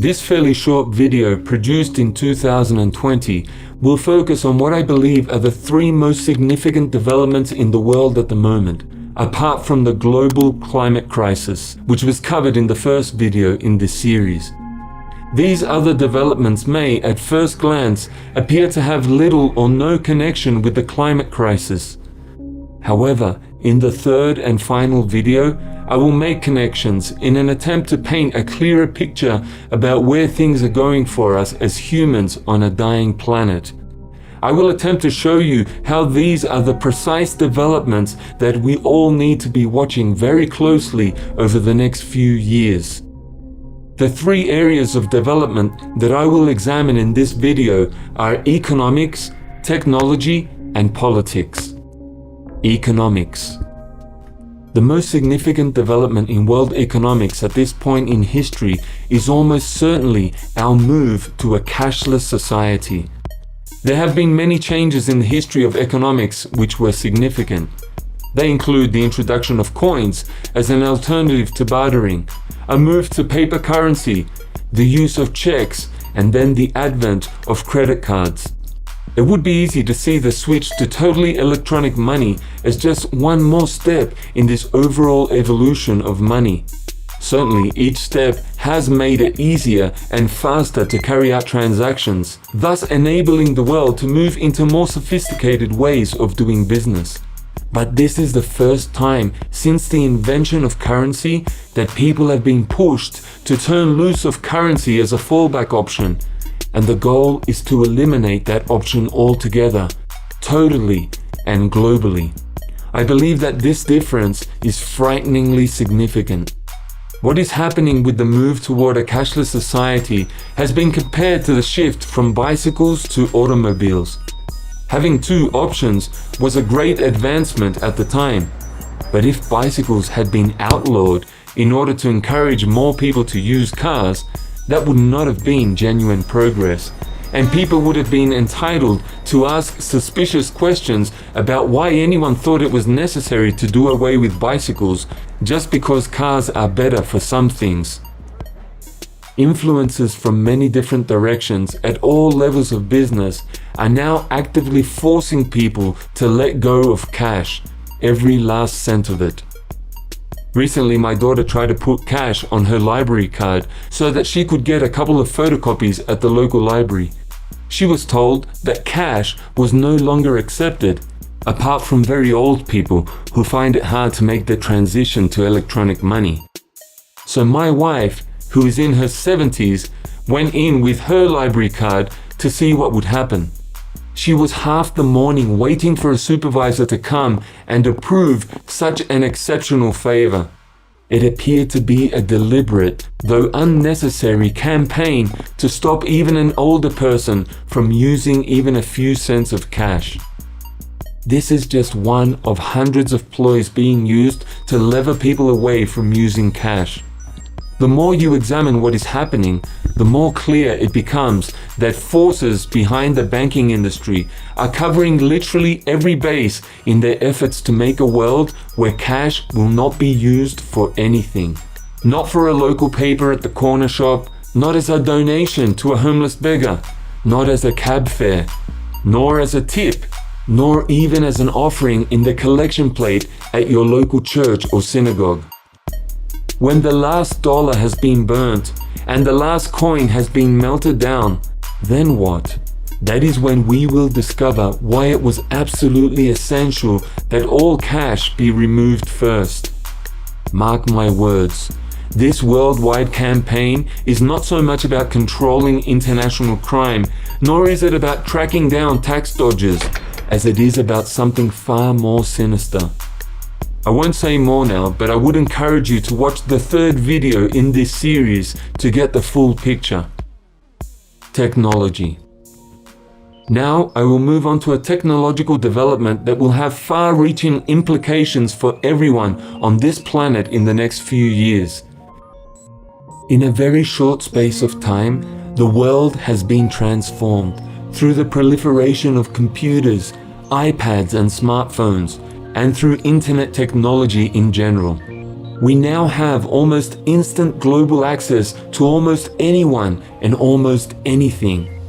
This fairly short video, produced in 2020, will focus on what I believe are the three most significant developments in the world at the moment, apart from the global climate crisis, which was covered in the first video in this series. These other developments may, at first glance, appear to have little or no connection with the climate crisis. However, in the third and final video, I will make connections in an attempt to paint a clearer picture about where things are going for us as humans on a dying planet. I will attempt to show you how these are the precise developments that we all need to be watching very closely over the next few years. The three areas of development that I will examine in this video are economics, technology, and politics. Economics. The most significant development in world economics at this point in history is almost certainly our move to a cashless society. There have been many changes in the history of economics which were significant. They include the introduction of coins as an alternative to bartering, a move to paper currency, the use of checks, and then the advent of credit cards. It would be easy to see the switch to totally electronic money as just one more step in this overall evolution of money. Certainly, each step has made it easier and faster to carry out transactions, thus enabling the world to move into more sophisticated ways of doing business. But this is the first time since the invention of currency that people have been pushed to turn loose of currency as a fallback option. And the goal is to eliminate that option altogether, totally and globally. I believe that this difference is frighteningly significant. What is happening with the move toward a cashless society has been compared to the shift from bicycles to automobiles. Having two options was a great advancement at the time, but if bicycles had been outlawed in order to encourage more people to use cars, that would not have been genuine progress, and people would have been entitled to ask suspicious questions about why anyone thought it was necessary to do away with bicycles just because cars are better for some things. Influences from many different directions at all levels of business are now actively forcing people to let go of cash, every last cent of it. Recently, my daughter tried to put cash on her library card so that she could get a couple of photocopies at the local library. She was told that cash was no longer accepted, apart from very old people who find it hard to make the transition to electronic money. So my wife, who is in her 70s, went in with her library card to see what would happen. She was half the morning waiting for a supervisor to come and approve such an exceptional favor. It appeared to be a deliberate, though unnecessary, campaign to stop even an older person from using even a few cents of cash. This is just one of hundreds of ploys being used to lever people away from using cash. The more you examine what is happening, the more clear it becomes that forces behind the banking industry are covering literally every base in their efforts to make a world where cash will not be used for anything. Not for a local paper at the corner shop, not as a donation to a homeless beggar, not as a cab fare, nor as a tip, nor even as an offering in the collection plate at your local church or synagogue. When the last dollar has been burnt and the last coin has been melted down, then what? That is when we will discover why it was absolutely essential that all cash be removed first. Mark my words, this worldwide campaign is not so much about controlling international crime, nor is it about tracking down tax dodgers, as it is about something far more sinister. I won't say more now, but I would encourage you to watch the third video in this series to get the full picture. Technology. Now I will move on to a technological development that will have far-reaching implications for everyone on this planet in the next few years. In a very short space of time, the world has been transformed through the proliferation of computers, iPads and smartphones, and through internet technology in general. We now have almost instant global access to almost anyone and almost anything.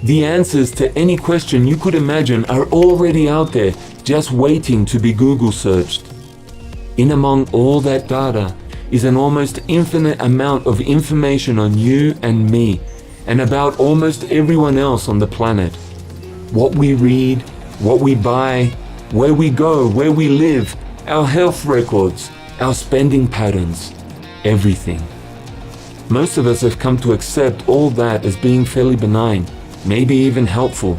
The answers to any question you could imagine are already out there, just waiting to be Google searched. In among all that data is an almost infinite amount of information on you and me, and about almost everyone else on the planet. What we read, what we buy, where we go, where we live, our health records, our spending patterns, everything. Most of us have come to accept all that as being fairly benign, maybe even helpful.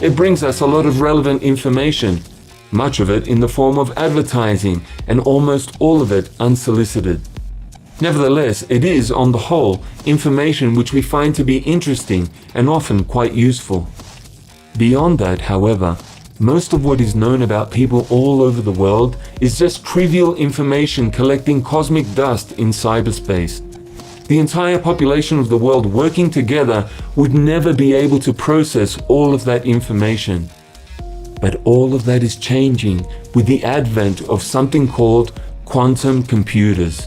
It brings us a lot of relevant information, much of it in the form of advertising and almost all of it unsolicited. Nevertheless, it is, on the whole, information which we find to be interesting and often quite useful. Beyond that, however, most of what is known about people all over the world is just trivial information collecting cosmic dust in cyberspace. The entire population of the world working together would never be able to process all of that information. But all of that is changing with the advent of something called quantum computers.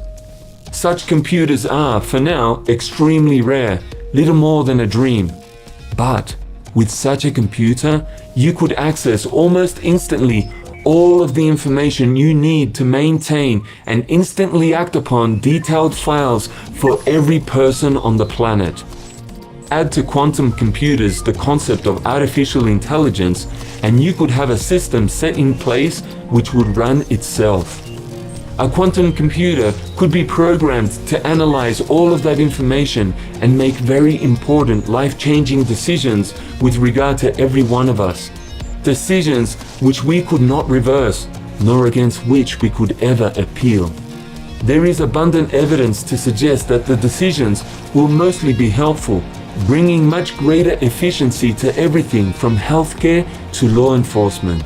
Such computers are, for now, extremely rare, little more than a dream. But with such a computer, you could access almost instantly all of the information you need to maintain and instantly act upon detailed files for every person on the planet. Add to quantum computers the concept of artificial intelligence, and you could have a system set in place which would run itself. A quantum computer could be programmed to analyze all of that information and make very important life-changing decisions with regard to every one of us. Decisions which we could not reverse, nor against which we could ever appeal. There is abundant evidence to suggest that the decisions will mostly be helpful, bringing much greater efficiency to everything from healthcare to law enforcement.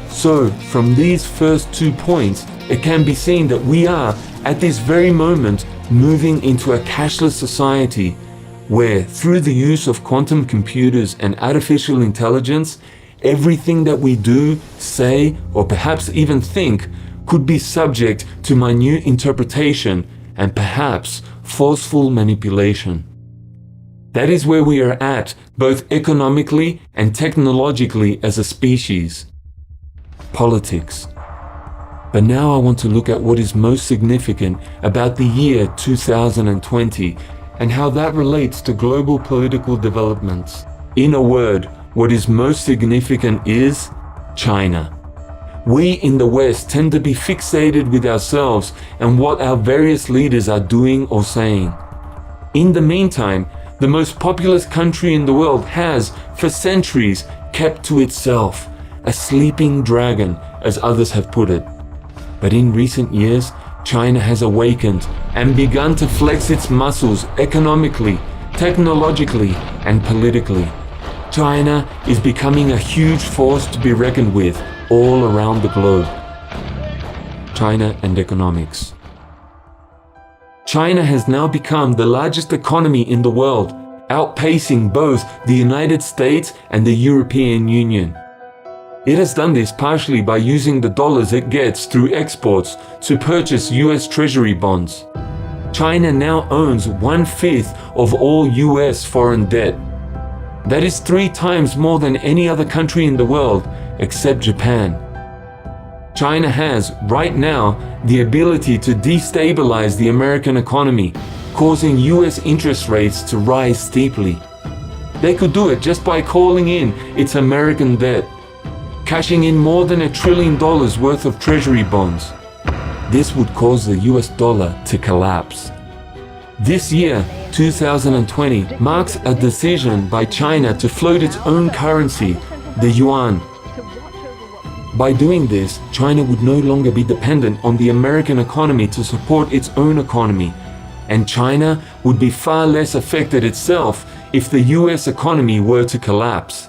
So, from these first 2 points, it can be seen that we are, at this very moment, moving into a cashless society where, through the use of quantum computers and artificial intelligence, everything that we do, say, or perhaps even think could be subject to minute interpretation and perhaps forceful manipulation. That is where we are at, both economically and technologically as a species. Politics. But now I want to look at what is most significant about the year 2020 and how that relates to global political developments. In a word, what is most significant is China. We in the West tend to be fixated with ourselves and what our various leaders are doing or saying. In the meantime, the most populous country in the world has, for centuries, kept to itself, a sleeping dragon, as others have put it. But in recent years, China has awakened and begun to flex its muscles economically, technologically, and politically. China is becoming a huge force to be reckoned with all around the globe. China and economics. China has now become the largest economy in the world, outpacing both the United States and the European Union. It has done this partially by using the dollars it gets through exports to purchase US Treasury bonds. China now owns 1/5 of all US foreign debt. That is 3 times more than any other country in the world, except Japan. China has, right now, the ability to destabilize the American economy, causing US interest rates to rise steeply. They could do it just by calling in its American debt, cashing in more than $1 trillion worth of treasury bonds. This would cause the US dollar to collapse. This year, 2020, marks a decision by China to float its own currency, the yuan. By doing this, China would no longer be dependent on the American economy to support its own economy, and China would be far less affected itself if the US economy were to collapse.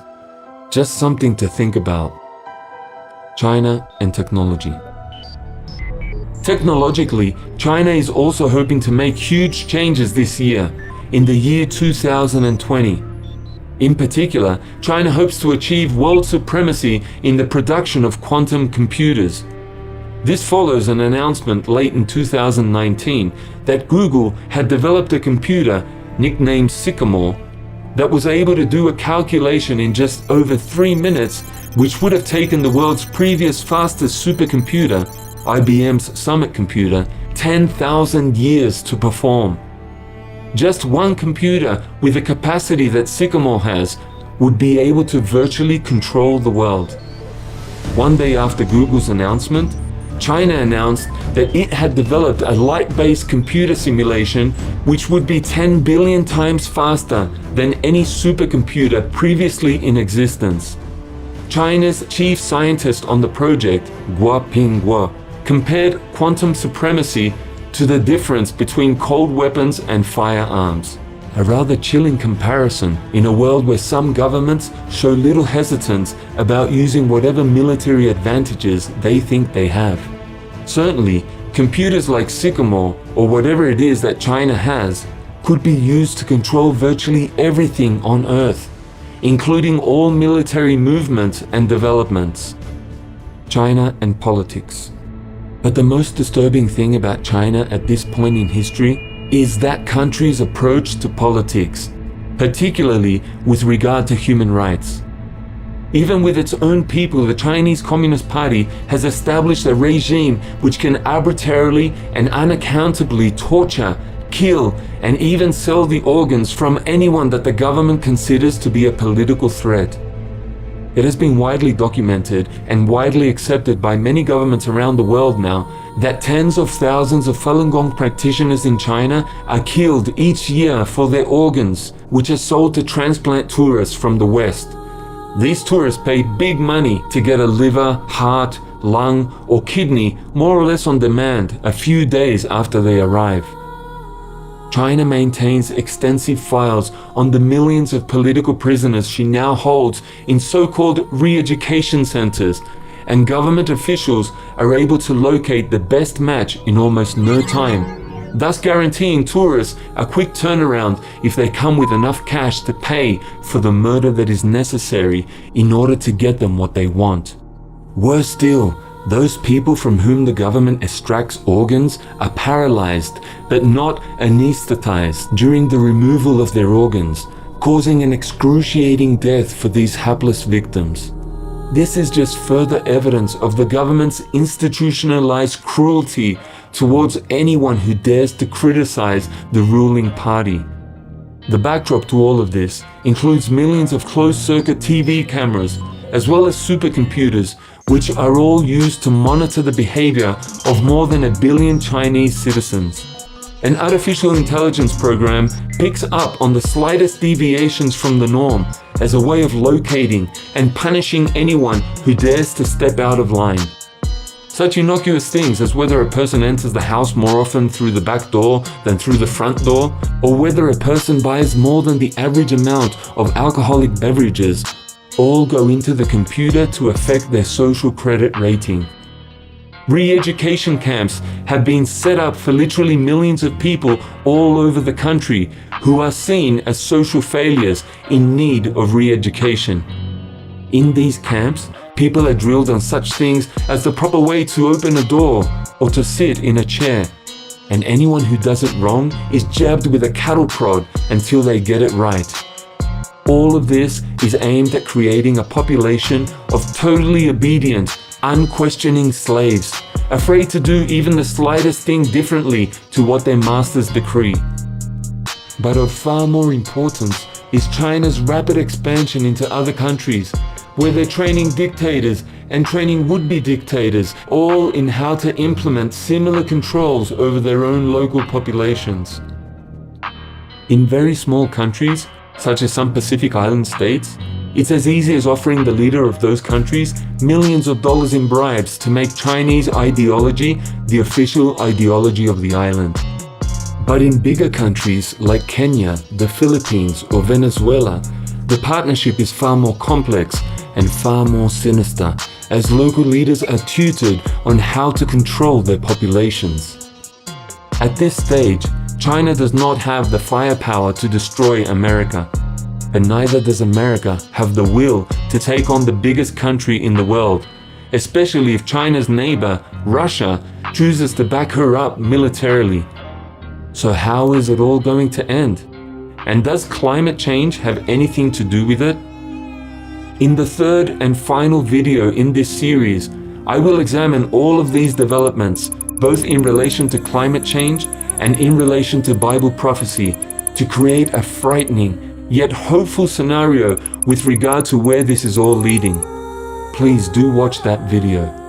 Just something to think about. China and technology. Technologically, China is also hoping to make huge changes this year, in the year 2020. In particular, China hopes to achieve world supremacy in the production of quantum computers. This follows an announcement late in 2019 that Google had developed a computer nicknamed Sycamore that was able to do a calculation in just over 3 minutes, which would have taken the world's previous fastest supercomputer, IBM's Summit computer, 10,000 years to perform. Just one computer with the capacity that Sycamore has would be able to virtually control the world. One day after Google's announcement, China announced that it had developed a light-based computer simulation which would be 10 billion times faster than any supercomputer previously in existence. China's chief scientist on the project, Guo Pingguo, compared quantum supremacy to the difference between cold weapons and firearms. A rather chilling comparison in a world where some governments show little hesitance about using whatever military advantages they think they have. Certainly, computers like Sycamore, or whatever it is that China has, could be used to control virtually everything on Earth, including all military movements and developments. China and politics. But the most disturbing thing about China at this point in history is that country's approach to politics, particularly with regard to human rights. Even with its own people, the Chinese Communist Party has established a regime which can arbitrarily and unaccountably torture, kill, and even sell the organs from anyone that the government considers to be a political threat. It has been widely documented and widely accepted by many governments around the world now that tens of thousands of Falun Gong practitioners in China are killed each year for their organs, which are sold to transplant tourists from the West. These tourists pay big money to get a liver, heart, lung, or kidney more or less on demand a few days after they arrive. China maintains extensive files on the millions of political prisoners she now holds in so-called re-education centers, and government officials are able to locate the best match in almost no time, thus guaranteeing tourists a quick turnaround if they come with enough cash to pay for the murder that is necessary in order to get them what they want. Worse still, those people from whom the government extracts organs are paralyzed but not anesthetized during the removal of their organs, causing an excruciating death for these hapless victims. This is just further evidence of the government's institutionalized cruelty towards anyone who dares to criticize the ruling party. The backdrop to all of this includes millions of closed-circuit TV cameras, as well as supercomputers, which are all used to monitor the behavior of more than 1 billion Chinese citizens. An artificial intelligence program picks up on the slightest deviations from the norm as a way of locating and punishing anyone who dares to step out of line. Such innocuous things as whether a person enters the house more often through the back door than through the front door, or whether a person buys more than the average amount of alcoholic beverages, all go into the computer to affect their social credit rating. Re-education camps have been set up for literally millions of people all over the country who are seen as social failures in need of re-education. In these camps, people are drilled on such things as the proper way to open a door or to sit in a chair, and anyone who does it wrong is jabbed with a cattle prod until they get it right. All of this is aimed at creating a population of totally obedient, unquestioning slaves, afraid to do even the slightest thing differently to what their masters decree. But of far more importance is China's rapid expansion into other countries, where they're training dictators and training would-be dictators, all in how to implement similar controls over their own local populations. In very small countries, such as some Pacific Island states, it's as easy as offering the leader of those countries millions of dollars in bribes to make Chinese ideology the official ideology of the island. But in bigger countries like Kenya, the Philippines, or Venezuela, the partnership is far more complex and far more sinister, as local leaders are tutored on how to control their populations. At this stage, China does not have the firepower to destroy America, and neither does America have the will to take on the biggest country in the world, especially if China's neighbor, Russia, chooses to back her up militarily. So how is it all going to end? And does climate change have anything to do with it? In the third and final video in this series, I will examine all of these developments, both in relation to climate change and in relation to Bible prophecy, to create a frightening yet hopeful scenario with regard to where this is all leading. Please do watch that video.